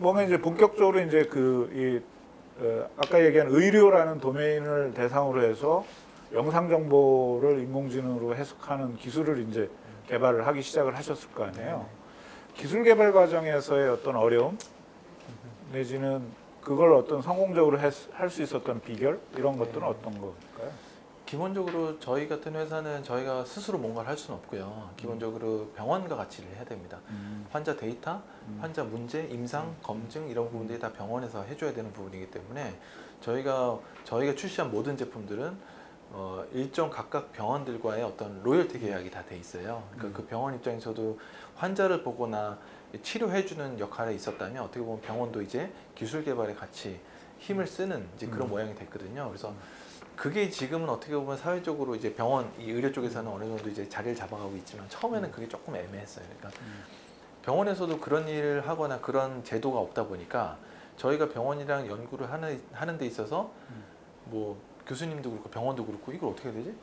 보면 이제 본격적으로 이제 아까 얘기한 의료라는 도메인을 대상으로 해서 영상 정보를 인공지능으로 해석하는 기술을 이제 개발을 하기 시작을 하셨을 거 아니에요. 기술 개발 과정에서의 어떤 어려움 내지는 그걸 어떤 성공적으로 할 수 있었던 비결 이런 것들은 어떤 걸까요? 기본적으로 저희 같은 회사는 저희가 스스로 뭔가를 할 수는 없고요. 기본적으로 병원과 같이 일을 해야 됩니다. 환자 데이터, 환자 문제, 임상, 검증 이런 부분들이 다 병원에서 해줘야 되는 부분이기 때문에 저희가 출시한 모든 제품들은 일정 각각 병원들과의 어떤 로열티 계약이 다 돼 있어요. 그러니까 그 병원 입장에서도 환자를 보거나 치료해주는 역할에 있었다면 어떻게 보면 병원도 이제 기술 개발에 같이 힘을 쓰는 이제 그런 모양이 됐거든요. 그래서 그게 지금은 어떻게 보면 사회적으로 이제 병원, 이 의료 쪽에서는 어느 정도 이제 자리를 잡아가고 있지만 처음에는 그게 조금 애매했어요. 그러니까 병원에서도 그런 일을 하거나 그런 제도가 없다 보니까 저희가 병원이랑 연구를 하는 데 있어서 뭐 교수님도 그렇고 병원도 그렇고 이걸 어떻게 해야 되지?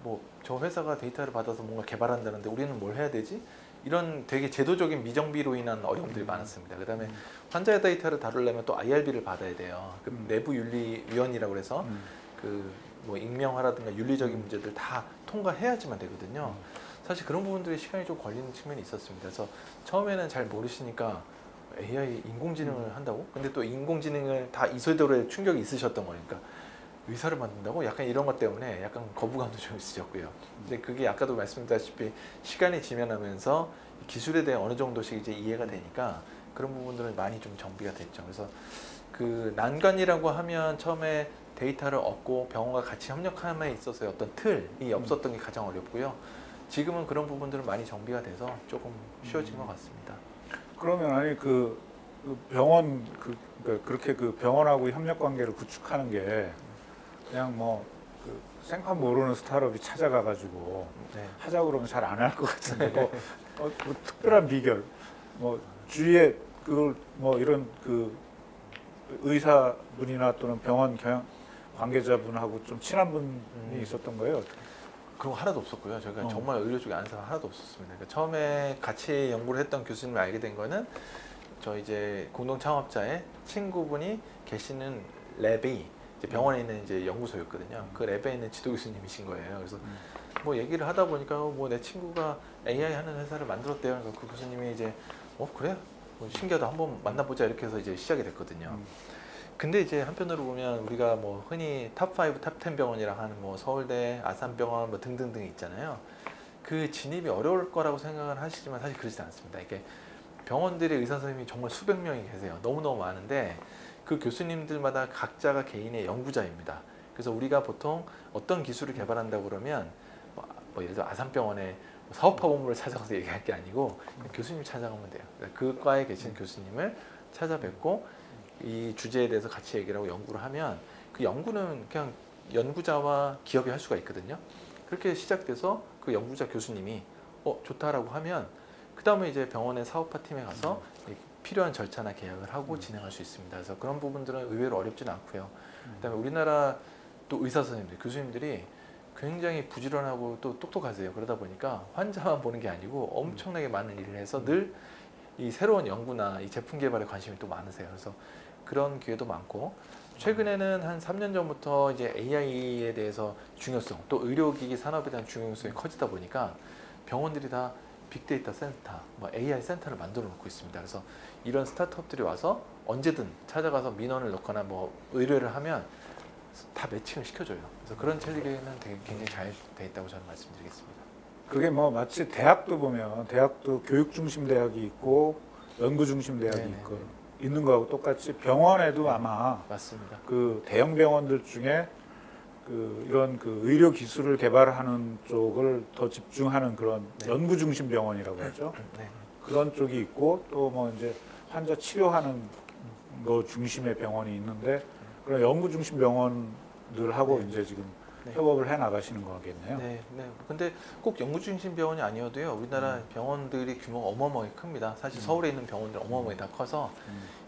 뭐 저 회사가 데이터를 받아서 뭔가 개발한다는데 우리는 뭘 해야 되지? 이런 되게 제도적인 미정비로 인한 어려움들이 많았습니다. 그 다음에 환자의 데이터를 다루려면 또 IRB를 받아야 돼요. 그 내부 윤리위원이라고 해서 그 뭐 익명화라든가 윤리적인 문제들 다 통과해야지만 되거든요. 사실 그런 부분들이 시간이 좀 걸리는 측면이 있었습니다. 그래서 처음에는 잘 모르시니까 AI 인공지능을 한다고? 근데 또 인공지능을 다 이소대로의 충격이 있으셨던 거니까 의사를 만든다고? 약간 이런 것 때문에 약간 거부감도 좀 있으셨고요. 근데 그게 아까도 말씀드렸다시피 시간이 지나면서 기술에 대해 어느 정도씩 이제 이해가 되니까 그런 부분들은 많이 좀 정비가 됐죠. 그래서 그 난관이라고 하면 처음에 데이터를 얻고 병원과 같이 협력함에 있어서의 어떤 틀이 없었던 게 가장 어렵고요. 지금은 그런 부분들은 많이 정비가 돼서 조금 쉬워진 것 같습니다. 그러면 아니 병원 그러니까 그렇게 그 병원하고 협력 관계를 구축하는 게 그냥 뭐 생판 모르는 스타트업이 찾아가가지고 하자 그러면 잘 안 할 것 같은데 뭐 특별한 비결 뭐 주위에 그걸 뭐 이런 그 의사분이나 또는 병원 관계자분하고 좀 친한 분이 있었던 거예요? 그런 거 하나도 없었고요. 저희가 정말 의료 쪽에 아는 사람 하나도 없었습니다. 그러니까 처음에 같이 연구를 했던 교수님을 알게 된 거는 저 이제 공동 창업자의 친구분이 계시는 랩이 이제 병원에 있는 이제 연구소였거든요. 그 랩에 있는 지도 교수님이신 거예요. 그래서 뭐 얘기를 하다 보니까 뭐 내 친구가 AI 하는 회사를 만들었대요. 그러니까 그 교수님이 이제 그래? 뭐 신기하다. 한번 만나보자 이렇게 해서 이제 시작이 됐거든요. 근데 이제 한편으로 보면 우리가 뭐 흔히 탑5, 탑10 병원이라 하는 뭐 서울대, 아산병원 뭐 등등등 있잖아요. 그 진입이 어려울 거라고 생각을 하시지만 사실 그러지 않습니다. 이게 병원들의 의사 선생님이 정말 수백 명이 계세요. 너무너무 많은데 그 교수님들마다 각자가 개인의 연구자입니다. 그래서 우리가 보통 어떤 기술을 개발한다고 그러면 뭐 예를 들어 아산병원의 사업화 본부를 찾아가서 얘기할 게 아니고 교수님 찾아가면 돼요. 그러니까 그 과에 계신 교수님을 찾아뵙고 이 주제에 대해서 같이 얘기를 하고 연구를 하면 그 연구는 그냥 연구자와 기업이 할 수가 있거든요. 그렇게 시작돼서 그 연구자 교수님이 좋다라고 하면 그 다음에 이제 병원의 사업화 팀에 가서 필요한 절차나 계약을 하고 진행할 수 있습니다. 그래서 그런 부분들은 의외로 어렵지는 않고요. 그다음에 우리나라 또 의사 선생님들, 교수님들이 굉장히 부지런하고 또 똑똑하세요. 그러다 보니까 환자만 보는 게 아니고 엄청나게 많은 일을 해서 늘 이 새로운 연구나 이 제품 개발에 관심이 또 많으세요. 그래서 그런 기회도 많고 최근에는 한 3년 전부터 이제 AI에 대해서 중요성, 또 의료기기 산업에 대한 중요성이 커지다 보니까 병원들이 다 빅데이터 센터, 뭐 AI 센터를 만들어 놓고 있습니다. 그래서 이런 스타트업들이 와서 언제든 찾아가서 민원을 넣거나 뭐 의뢰를 하면 다 매칭을 시켜줘요. 그래서 그런 체계는 되게 굉장히 잘 돼 있다고 저는 말씀드리겠습니다. 그게 뭐 마치 대학도 보면 대학도 교육 중심 대학이 있고 연구 중심 대학이 있고 있는 거하고 똑같이 병원에도 아마 맞습니다. 그 대형 병원들 중에 그 이런 그 의료 기술을 개발하는 쪽을 더 집중하는 그런 연구 중심 병원이라고 하죠. 그런 쪽이 있고 또 뭐 이제 환자 치료하는 거 중심의 병원이 있는데 그런 연구 중심 병원들하고 이제 지금 협업을 해 나가시는 거겠네요. 네. 근데 꼭 연구 중심 병원이 아니어도요. 우리나라 병원들이 규모가 어마어마하게 큽니다. 사실 서울에 있는 병원들 어마어마하게 다 커서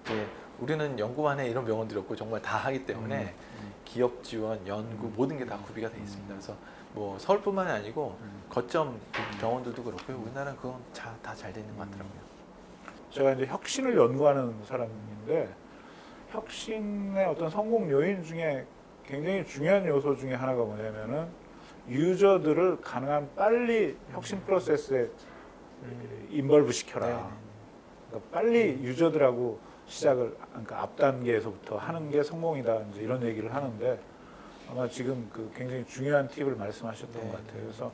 이제 우리는 연구만 해 이런 병원들이 없고 정말 다 하기 때문에 기업 지원, 연구 모든 게 다 구비가 되어 있습니다. 그래서 뭐 서울뿐만이 아니고 거점 병원들도 그렇고요. 우리나라는 그건 다 잘 돼 있는 것 같더라고요. 제가 이제 혁신을 연구하는 사람인데 혁신의 어떤 성공 요인 중에 굉장히 중요한 요소 중에 하나가 뭐냐면은 유저들을 가능한 빨리 혁신 프로세스에 인벌브 시켜라. 네. 그러니까 빨리 유저들하고 시작을, 그러니까 앞 단계에서부터 하는 게 성공이다. 이제 이런 얘기를 하는데 아마 지금 그 굉장히 중요한 팁을 말씀하셨던 네. 것 같아요. 그래서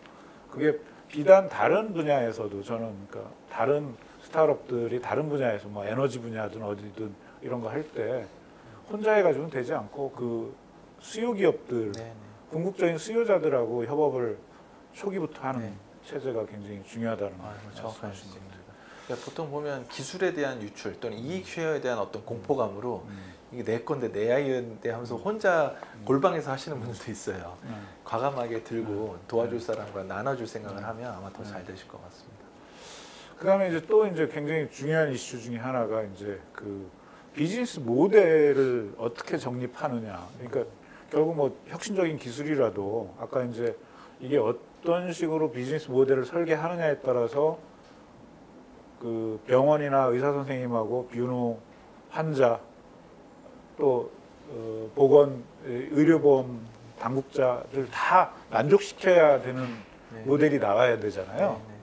그게 비단 다른 분야에서도 저는 그러니까 다른 스타트업들이 다른 분야에서 뭐 에너지 분야든 어디든 이런 거 할 때 혼자 해가지고는 되지 않고 그 수요 기업들, 네. 궁극적인 수요자들하고 협업을 초기부터 하는 네. 체제가 굉장히 중요하다는 정확한 말씀하신 말씀입니다. 겁니다. 그러니까 보통 보면 기술에 대한 유출 또는 이익 쉐어에 대한 어떤 공포감으로 이게 내 건데 내 아이인데 하면서 혼자 골방에서 하시는 분들도 있어요. 과감하게 들고 도와줄 사람과 나눠줄 생각을 하면 아마 더 잘 되실 것 같습니다. 그다음에 이제 또 이제 굉장히 중요한 이슈 중에 하나가 이제 그 비즈니스 모델을 어떻게 정립하느냐. 그러니까 결국 뭐 혁신적인 기술이라도 아까 이제 이게 어떤 식으로 비즈니스 모델을 설계하느냐에 따라서 그 병원이나 의사 선생님하고 뷰노 환자 또 보건 의료보험 당국자들 다 만족시켜야 되는 네. 모델이 나와야 되잖아요. 네, 네.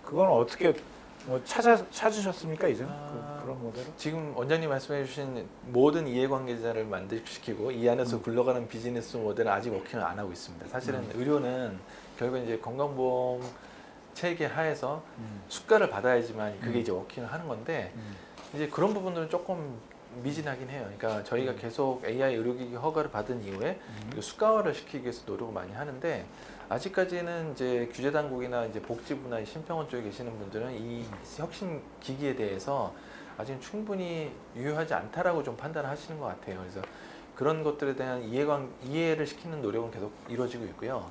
그건 어떻게 뭐 찾으셨습니까 이제 그런 모델을? 지금 원장님 말씀해 주신 모든 이해관계자를 만족시키고 이 안에서 굴러가는 비즈니스 모델은 아직 워킹을 안 하고 있습니다. 사실은 의료는 결국 이제 건강보험 체계 하에서 수가를 받아야지만 그게 이제 워킹을 하는 건데 이제 그런 부분들은 조금 미진하긴 해요. 그러니까 저희가 계속 AI 의료기기 허가를 받은 이후에 수가화를 시키기 위해서 노력을 많이 하는데 아직까지는 이제 규제 당국이나 이제 복지부나 심평원 쪽에 계시는 분들은 이 혁신 기기에 대해서 아직은 충분히 유효하지 않다라고 좀 판단을 하시는 것 같아요. 그래서 그런 것들에 대한 이해를 시키는 노력은 계속 이루어지고 있고요.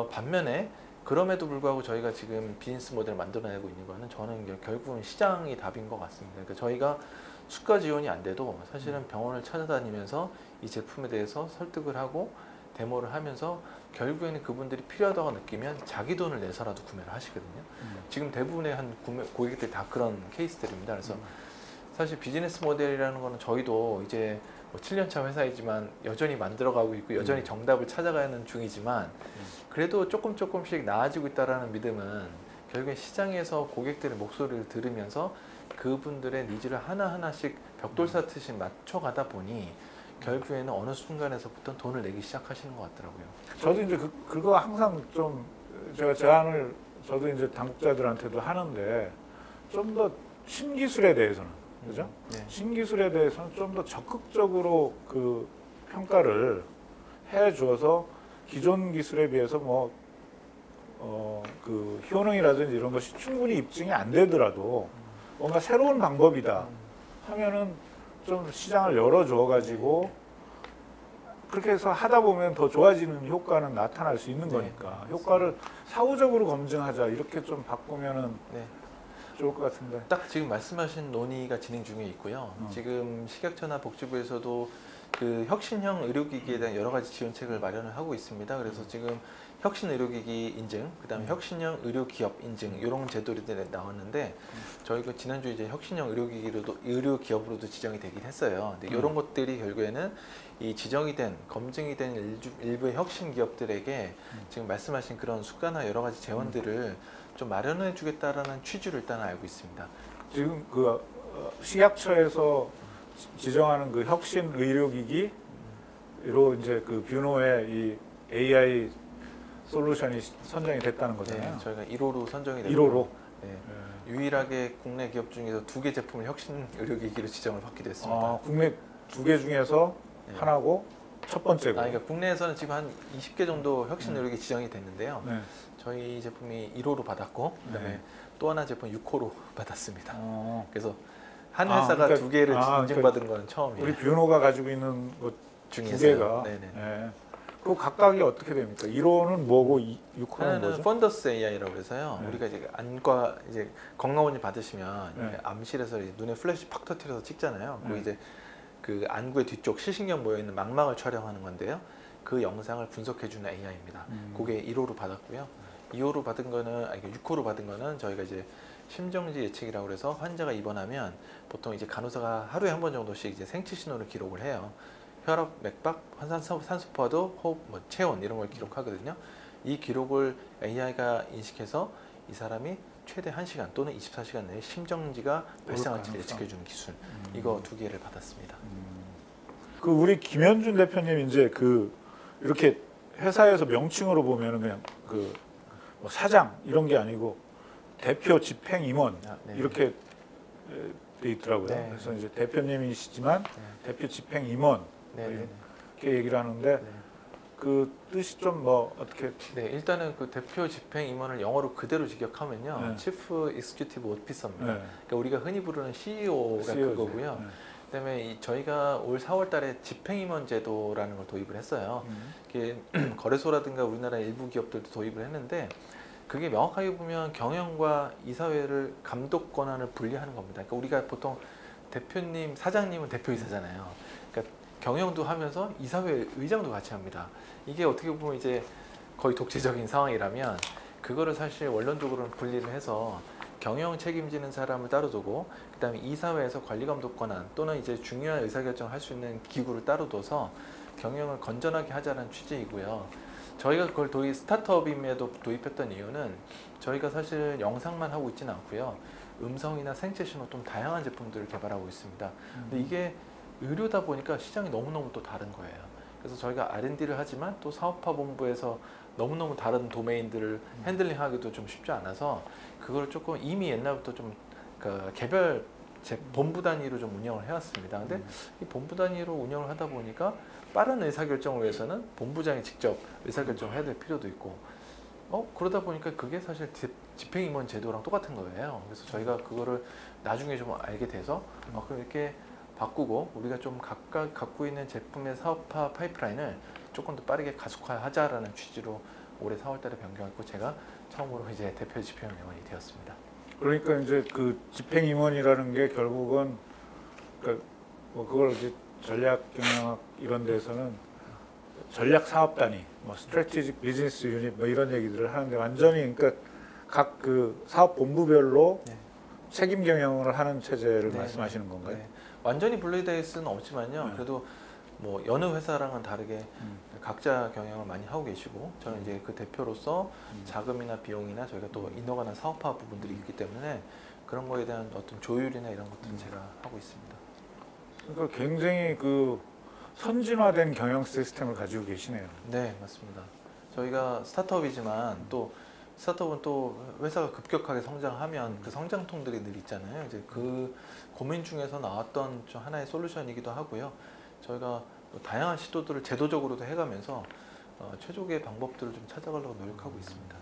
반면에 그럼에도 불구하고 저희가 지금 비즈니스 모델을 만들어내고 있는 거는 저는 결국은 시장이 답인 것 같습니다. 그러니까 저희가 수가 지원이 안 돼도 사실은 병원을 찾아다니면서 이 제품에 대해서 설득을 하고 데모를 하면서 결국에는 그분들이 필요하다고 느끼면 자기 돈을 내서라도 구매를 하시거든요. 지금 대부분의 한 고객들이 다 그런 케이스들입니다. 그래서 사실 비즈니스 모델이라는 거는 저희도 이제 뭐 7년차 회사이지만 여전히 만들어가고 있고 여전히 정답을 찾아가는 중이지만 그래도 조금씩 나아지고 있다는 믿음은 결국엔 시장에서 고객들의 목소리를 들으면서 그분들의 니즈를 하나하나씩 벽돌 쌓듯이 맞춰가다 보니 결국에는 어느 순간에서부터 돈을 내기 시작하시는 것 같더라고요. 저도 이제 그거 항상 좀 제가 제안을 저도 이제 당국자들한테도 하는데 좀 더 신기술에 대해서는 그죠? 네. 신기술에 대해서는 좀 더 적극적으로 그 평가를 해 주어서 기존 기술에 비해서 뭐 그 효능이라든지 이런 것이 충분히 입증이 안 되더라도 뭔가 새로운 방법이다 하면은 좀 시장을 열어줘 가지고 그렇게 해서 하다 보면 더 좋아지는 효과는 나타날 수 있는 네, 거니까 효과를 사후적으로 검증하자 이렇게 좀 바꾸면은 네. 좋을 것 같은데. 딱 지금 말씀하신 논의가 진행 중에 있고요. 지금 식약처나 복지부에서도 그 혁신형 의료기기에 대한 여러 가지 지원책을 마련을 하고 있습니다. 그래서 지금 혁신 의료기기 인증, 그다음에 혁신형 의료기업 인증 이런 제도들이 나왔는데 저희가 지난주 이제 혁신형 의료기기로도 의료기업으로도 지정이 되긴 했어요. 근데 이런 것들이 결국에는 이 지정이 된 검증이 된 일부의 혁신 기업들에게 지금 말씀하신 그런 수가나 여러 가지 재원들을 좀 마련해 주겠다라는 취지를 일단 알고 있습니다. 지금 그 식약처에서 지정하는 그 혁신 의료기기로 이제 그 뷰노의 이 AI 솔루션이 선정이 됐다는 거잖아요. 네, 저희가 1호로 선정이 됐고 1호로. 네, 유일하게 국내 기업 중에서 2개 제품을 혁신 의료기기로 지정을 받기도 했습니다. 국내 2개 중에서 네. 하나고 첫 번째고. 그러니까 국내에서는 지금 한 20개 정도 혁신 의료기 지정이 됐는데요. 네. 저희 제품이 1호로 받았고 그다음에 네. 또 하나 제품 6호로 받았습니다. 어. 그래서 한 회사가 그러니까, 2개를 인증받은 건 처음이에요. 우리 뷰노가 가지고 있는 것 중에서 2개가. 네네. 네. 그 각각이 어떻게 됩니까? 1호는 뭐고 6호는 하나는 뭐죠? 펀더스 AI라고 해서요. 네. 우리가 이제 안과 이제 건강원이 받으시면 네. 암실에서 이제 눈에 플래시 팍 터뜨려서 찍잖아요. 그리고 네. 이제 그 안구의 뒤쪽 실신경 모여 있는 망막을 촬영하는 건데요. 그 영상을 분석해주는 AI입니다. 그게 1호로 받았고요. 2호로 받은 거는 아니 6호로 받은 거는 저희가 이제 심정지 예측이라고 그래서 환자가 입원하면 보통 이제 간호사가 하루에 한 번 정도씩 이제 생체 신호를 기록을 해요. 혈압, 맥박, 산소포화도, 호흡, 뭐 체온 이런 걸 기록하거든요. 이 기록을 AI가 인식해서 이 사람이 최대 1시간 또는 24시간 내에 심정지가 발생할지 예측해주는 기술. 이거 2개를 받았습니다. 그 우리 김현준 대표님 이제 그 이렇게 회사에서 명칭으로 보면은 그냥 그 뭐 사장 이런 게 아니고 대표 집행 임원 네. 이렇게 돼 있더라고요. 네. 그래서 이제 대표님이시지만 네. 대표 집행 임원 네, 네, 네. 이렇게 얘기를 하는데 네. 그 뜻이 좀 뭐 어떻게 네, 일단은 그 대표 집행 임원을 영어로 그대로 직역하면요, 네. Chief Executive Officer입니다. 네. 그러니까 우리가 흔히 부르는 CEO가 CEO지. 그거고요. 네. 그다음에 저희가 올 4월달에 집행임원 제도라는 걸 도입을 했어요. 이게 거래소라든가 우리나라 일부 기업들도 도입을 했는데 그게 명확하게 보면 경영과 이사회를 감독 권한을 분리하는 겁니다. 그러니까 우리가 보통 대표님, 사장님은 대표이사잖아요. 그러니까 경영도 하면서 이사회 의장도 같이 합니다. 이게 어떻게 보면 이제 거의 독재적인 상황이라면 그거를 사실 원론적으로는 분리를 해서 경영 책임지는 사람을 따로 두고 그다음에 이사회에서 관리 감독 권한 또는 이제 중요한 의사결정을 할 수 있는 기구를 따로 둬서 경영을 건전하게 하자는 취지이고요. 저희가 그걸 스타트업임에도 도입했던 이유는 저희가 사실 영상만 하고 있지는 않고요. 음성이나 생체 신호 좀 다양한 제품들을 개발하고 있습니다. 근데 이게 의료다 보니까 시장이 너무너무 또 다른 거예요. 그래서 저희가 R&D를 하지만 또 사업화 본부에서 너무너무 다른 도메인들을 핸들링하기도 좀 쉽지 않아서 그걸 조금 이미 옛날부터 좀 그 개별 본부 단위로 좀 운영을 해왔습니다. 근데 이 본부 단위로 운영을 하다 보니까 빠른 의사결정을 위해서는 본부장이 직접 의사결정을 해야 될 필요도 있고 그러다 보니까 그게 사실 집행임원 제도랑 똑같은 거예요. 그래서 저희가 그거를 나중에 좀 알게 돼서 그럼 이렇게 바꾸고 우리가 좀 각각 갖고 있는 제품의 사업화 파이프라인을 조금 더 빠르게 가속화하자라는 취지로 올해 4월달에 변경했고 제가 처음으로 이제 대표 집행임원이 되었습니다. 그러니까 이제 그 집행 임원이라는 게 결국은 그러니까 뭐 그걸 이제 전략 경영학 이런 데서는 전략 사업 단위, 뭐 스트래티직 비즈니스 유닛 뭐 이런 얘기들을 하는데 완전히 그러니까 각 그 사업 본부별로 네. 책임 경영을 하는 체제를 네. 말씀하시는 건가요? 네. 완전히 분리될 수는 없지만요. 네. 그래도 뭐 여느 회사랑은 다르게 각자 경영을 많이 하고 계시고 저는 이제 그 대표로서 자금이나 비용이나 저희가 또 인허가나 사업화 부분들이 있기 때문에 그런 거에 대한 어떤 조율이나 이런 것들은 제가 하고 있습니다. 그러니까 굉장히 그 선진화된 경영 시스템을 가지고 계시네요. 네, 맞습니다. 저희가 스타트업이지만 또 스타트업은 또 회사가 급격하게 성장하면 그 성장통들이 늘 있잖아요. 이제 그 고민 중에서 나왔던 좀 하나의 솔루션이기도 하고요. 저희가 또 다양한 시도들을 제도적으로도 해가면서 최적의 방법들을 좀 찾아가려고 노력하고 있습니다.